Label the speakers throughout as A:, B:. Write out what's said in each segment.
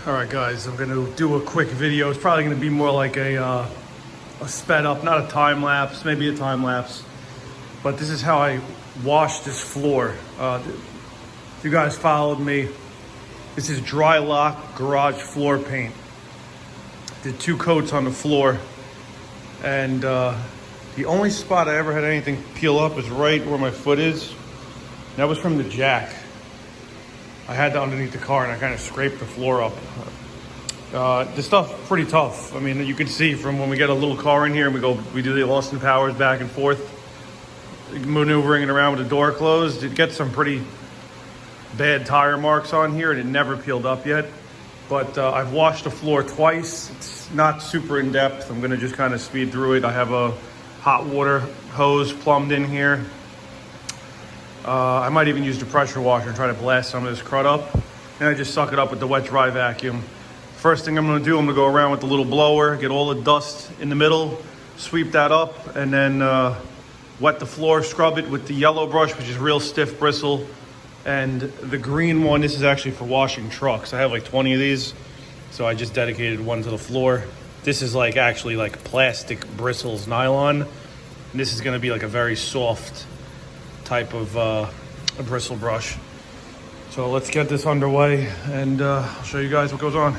A: All right, guys, I'm gonna do a quick video. It's probably gonna be more like a sped up, not a time lapse, maybe a time lapse. But this is how I wash this floor. If you guys followed me, this is Drylok garage floor paint. Did 2 coats on the floor, and the only spot I ever had anything peel up is right where my foot is. That was from the jack. I had that underneath the car and I kind of scraped the floor up. This stuff's pretty tough. I mean, you can see from when we get a little car in here and we do the Austin Powers back and forth, maneuvering it around with the door closed. It gets some pretty bad tire marks on here and it never peeled up yet. But I've washed the floor twice. It's not super in depth. I'm gonna just kind of speed through it. I have a hot water hose plumbed in here. I might even use the pressure washer and try to blast some of this crud up. And I just suck it up with the wet dry vacuum. First thing I'm gonna do, I'm gonna go around with the little blower, get all the dust in the middle, sweep that up, and then wet the floor, scrub it with the yellow brush, which is real stiff bristle. And the green one, this is actually for washing trucks. I have like 20 of these, so I just dedicated one to the floor. This is like actually like plastic bristles nylon. And this is gonna be like a very soft type of a bristle brush. So let's get this underway and I'll show you guys what goes on.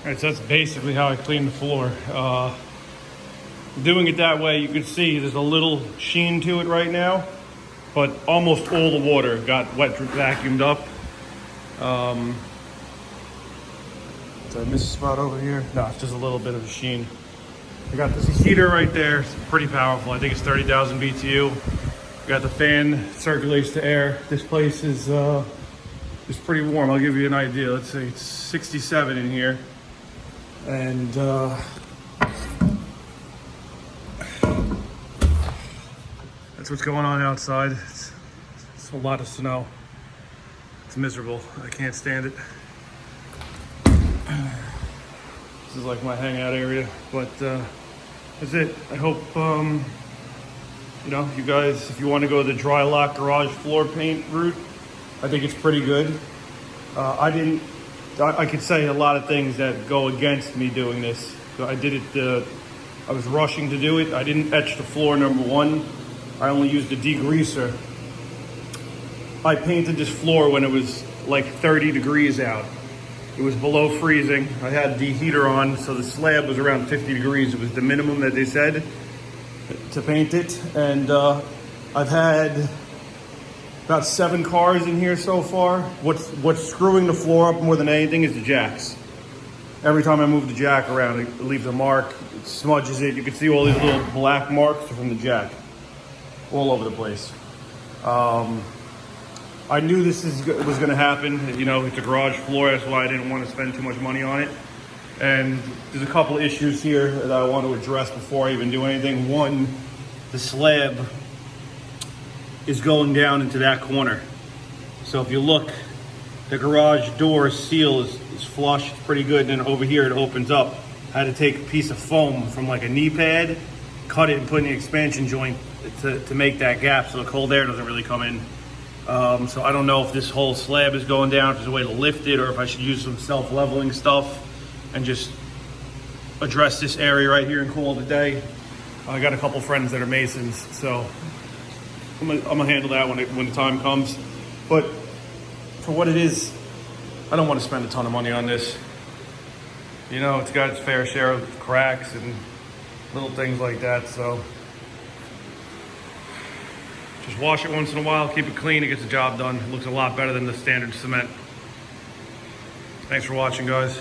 A: All right, so that's basically how I clean the floor. Doing it that way, you can see there's a little sheen to it right now, but almost all the water got wet vacuumed up. Did I miss a spot over here? No, it's just a little bit of a sheen. I got this heater right there. It's pretty powerful. I think it's 30,000 BTU. Got the fan, circulates the air. This place is pretty warm. I'll give you an idea. Let's say it's 67 in here. And that's what's going on outside. It's a lot of snow. It's miserable. I can't stand it. This is like my hangout area, but that's it. I hope, you know, you guys, if you want to go the dry lock garage floor paint route, I think it's pretty good. I could say a lot of things that go against me doing this. So I did it, I was rushing to do it. I didn't etch the floor, number one. I only used a degreaser. I painted this floor when it was like 30 degrees out. It was below freezing. I had the heater on, so the slab was around 50 degrees. It was the minimum that they said to paint it. And I've had about 7 cars in here so far. What's screwing the floor up more than anything is the jacks. Every time I move the jack around, it leaves a mark, it smudges it. You can see all these little black marks from the jack all over the place. I knew this was going to happen. You know, it's a garage floor. That's why I didn't want to spend too much money on it. And there's a couple issues here that I want to address before I even do anything. One, the slab is going down into that corner. So if you look, the garage door seal is flush, it's pretty good. And then over here it opens up. I had to take a piece of foam from like a knee pad, cut it and put in the expansion joint to make that gap so the cold air doesn't really come in. So I don't know if this whole slab is going down, if there's a way to lift it, or if I should use some self-leveling stuff and just address this area right here and call it a day. I got a couple friends that are masons, so I'm gonna handle that when the time comes. But for what it is, I don't want to spend a ton of money on this. You know, it's got its fair share of cracks and little things like that, so just wash it once in a while, keep it clean, it gets the job done. It looks a lot better than the standard cement. Thanks for watching, guys.